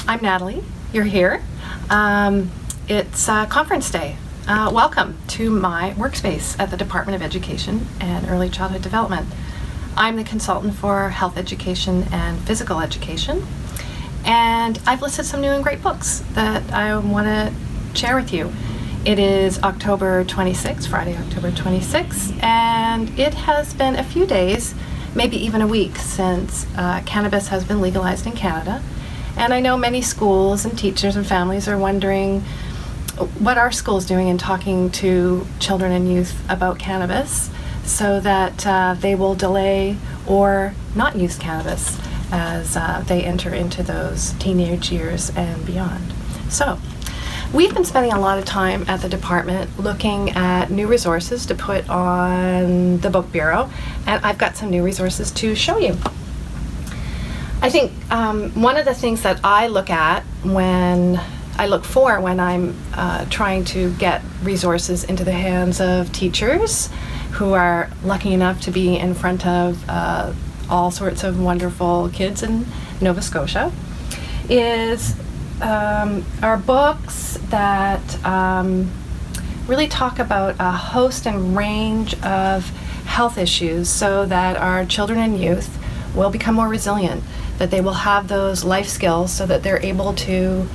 I'm Natalie. You're here. It's conference day. Welcome to my workspace at the Department of Education and Early Childhood Development. I'm the consultant for health education and physical education, and I've listed some new and great books that I want to share with you. It is October 26th, Friday, October 26th, and it has been a few days, maybe even a week, since cannabis has been legalized in Canada. And I know many schools and teachers and families are wondering what are schools doing in talking to children and youth about cannabis so that they will delay or not use cannabis as they enter into those teenage years and beyond. So we've been spending a lot of time at the department looking at new resources to put on the book bureau, and I've got some new resources to show you. I think one of the things that I look for when I'm trying to get resources into the hands of teachers who are lucky enough to be in front of all sorts of wonderful kids in Nova Scotia is our books that really talk about a host and range of health issues so that our children and youth will become more resilient, that they will have those life skills so that they're able to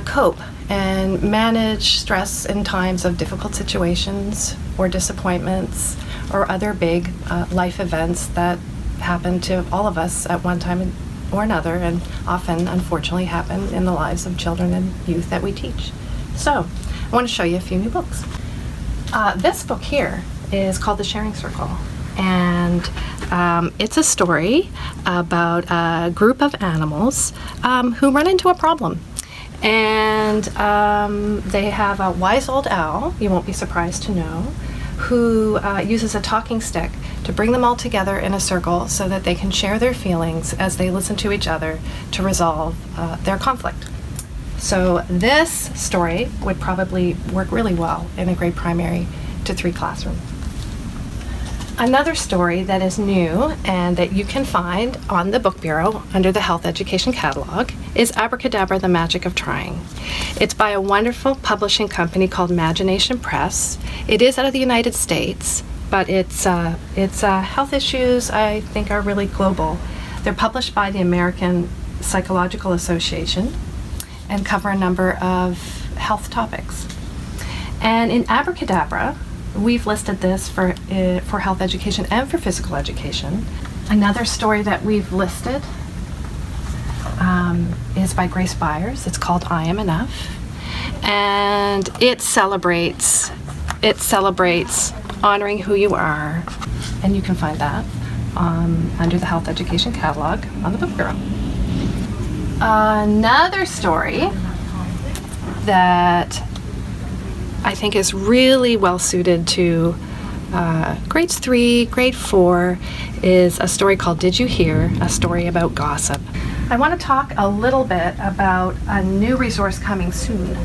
cope and manage stress in times of difficult situations or disappointments or other big life events that happen to all of us at one time or another, and often, unfortunately, happen in the lives of children and youth that we teach. So, I want to show you a few new books. This book here is called The Sharing Circle, and it's a story about a group of animals who run into a problem. And they have a wise old owl, you won't be surprised to know, who uses a talking stick to bring them all together in a circle so that they can share their feelings as they listen to each other to resolve their conflict. So this story would probably work really well in a grade primary to 3 classroom. Another story that is new and that you can find on the Book Bureau under the Health Education Catalog is Abracadabra, The Magic of Trying. It's by a wonderful publishing company called Imagination Press. It is out of the United States, but its health issues, I think, are really global. They're published by the American Psychological Association and cover a number of health topics. And in Abracadabra, we've listed this for health education and for physical education. Another story that we've listed is by Byers. It's called I Am Enough, and it celebrates honoring who you are, and you can find that under the Health Education Catalog on the Book Bureau. Another story that I think is really well suited to grades 3, grade 4 is a story called Did You Hear? A Story About Gossip. I want to talk a little bit about a new resource coming soon.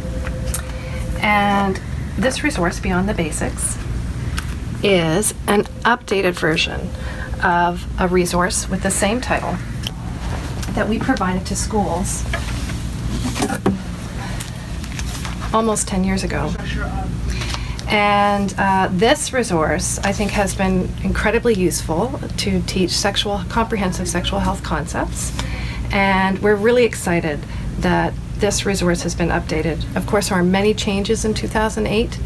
And this resource, Beyond the Basics, is an updated version of a resource with the same title that we provided to schools almost 10 years ago. And this resource, I think, has been incredibly useful to teach comprehensive sexual health concepts. And we're really excited that this resource has been updated. Of course, there are many changes in 2008.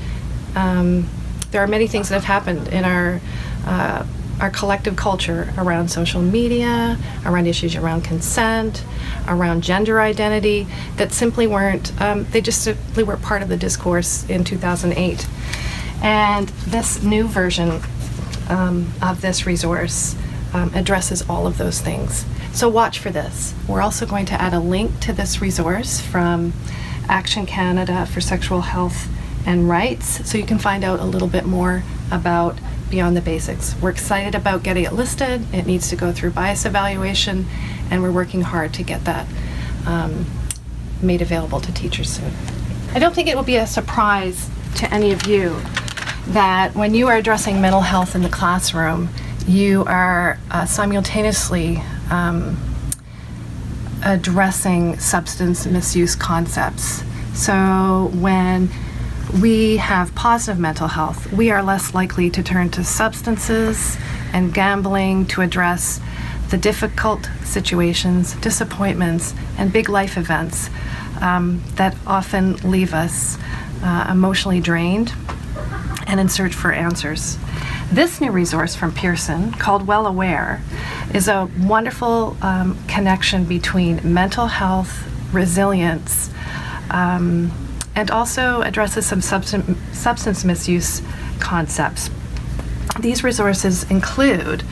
There are many things that have happened in our collective culture around social media, around issues around consent, around gender identity that simply weren't, they just simply weren't part of the discourse in 2008. And this new version of this resource addresses all of those things. So watch for this. We're also going to add a link to this resource from Action Canada for Sexual Health and Rights, so you can find out a little bit more about Beyond the Basics. We're excited about getting it listed. It needs to go through bias evaluation, and we're working hard to get that made available to teachers soon. I don't think it will be a surprise to any of you that when you are addressing mental health in the classroom, you are simultaneously addressing substance misuse concepts. So when we have positive mental health, we are less likely to turn to substances and gambling to address the difficult situations, disappointments, and big life events that often leave us emotionally drained and in search for answers. This new resource from Pearson, called Well Aware, is a wonderful connection between mental health, resilience, and also addresses some substance misuse concepts. These resources include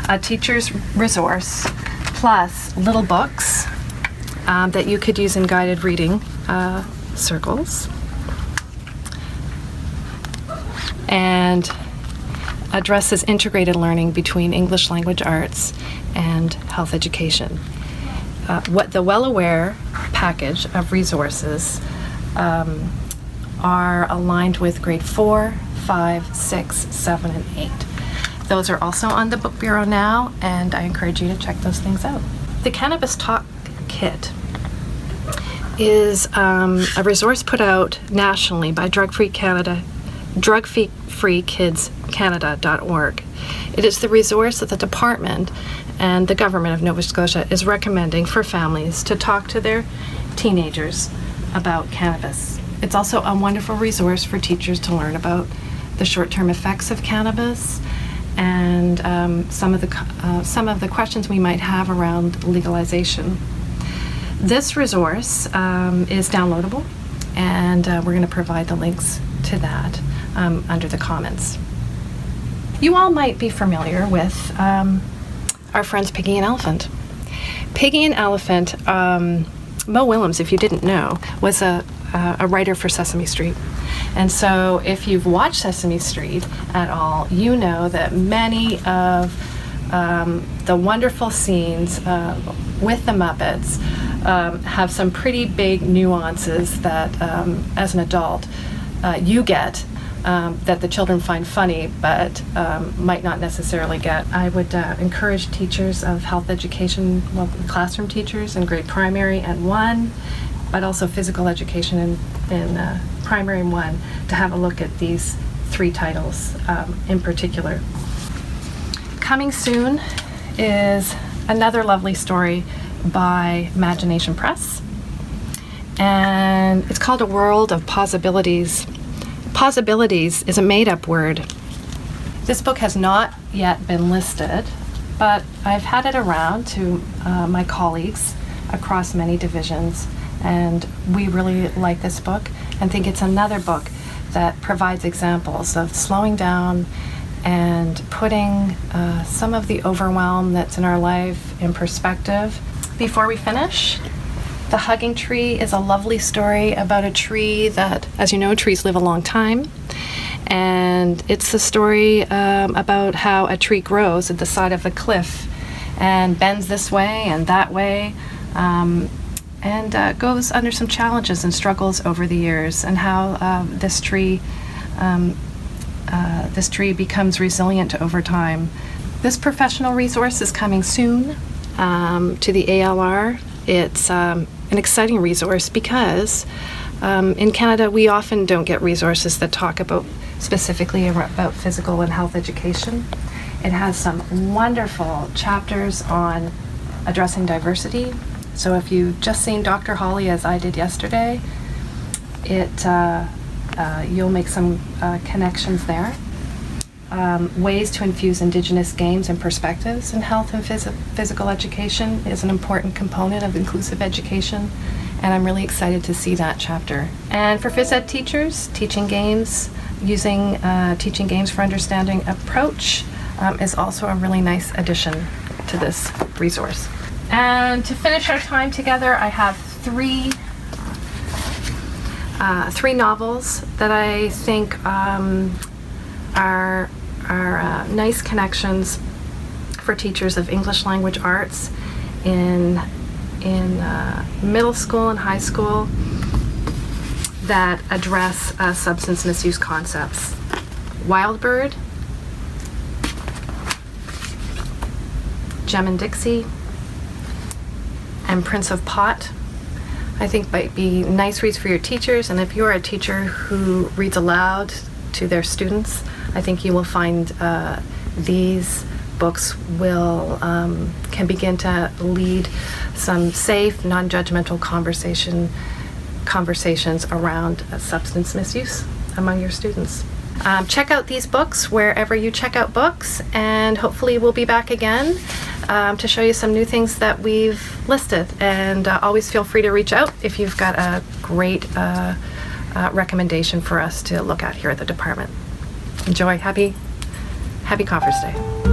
a teacher's resource plus little books that you could use in guided reading circles, and addresses integrated learning between English language arts and health education. What the Well Aware package of resources are aligned with grade 4, 5, 6, 7, and 8. Those are also on the Book Bureau now, and I encourage you to check those things out. The Cannabis Talk Kit is a resource put out nationally by drugfreekidscanada.org. It is the resource that the department and the government of Nova Scotia is recommending for families to talk to their teenagers about cannabis. It's also a wonderful resource for teachers to learn about the short-term effects of cannabis and some of the questions we might have around legalization. This resource is downloadable, and we're going to provide the links to that under the comments. You all might be familiar with our friends Piggy and Elephant. Piggy and Elephant, Mo Willems, if you didn't know, was a writer for Sesame Street. And so if you've watched Sesame Street at all, you know that many of the wonderful scenes with the Muppets have some pretty big nuances that as an adult you get that the children find funny but might not necessarily get. I would encourage teachers of health education, well, classroom teachers in grade primary and 1, but also physical education in primary and 1, to have a look at these 3 titles in particular. Coming soon is another lovely story by Imagination Press, and it's called A World of Possibilities. Possibilities is a made-up word. This book has not yet been listed, but I've had it around to my colleagues across many divisions, and we really like this book and think it's another book that provides examples of slowing down and putting some of the overwhelm that's in our life in perspective. Before we finish, The Hugging Tree is a lovely story about a tree that, as you know, trees live a long time. And it's the story about how a tree grows at the side of a cliff and bends this way and that way, and goes under some challenges and struggles over the years, and how this tree becomes resilient over time. This professional resource is coming soon to the ALR. It's an exciting resource because in Canada we often don't get resources that talk specifically about physical and health education. It has some wonderful chapters on addressing diversity. So if you've just seen Dr. Holly, as I did yesterday, you'll make some connections there. Ways to infuse Indigenous games and perspectives in health and physical education is an important component of inclusive education, and I'm really excited to see that chapter. And for phys ed teachers, teaching games, using teaching games for understanding approach is also a really nice addition to this resource. And to finish our time together, I have three novels that I think are nice connections for teachers of English language arts in middle school and high school that address substance misuse concepts. Wild Bird, Gem and Dixie, and Prince of Pot, I think might be nice reads for your teachers. And if you're a teacher who reads aloud to their students, I think you will find these books will can begin to lead some safe, non-judgmental conversations around substance misuse among your students. Check out these books wherever you check out books, and hopefully we'll be back again to show you some new things that we've listed. And always feel free to reach out if you've got a great recommendation for us to look at here at the department. Enjoy. Happy Conference Day.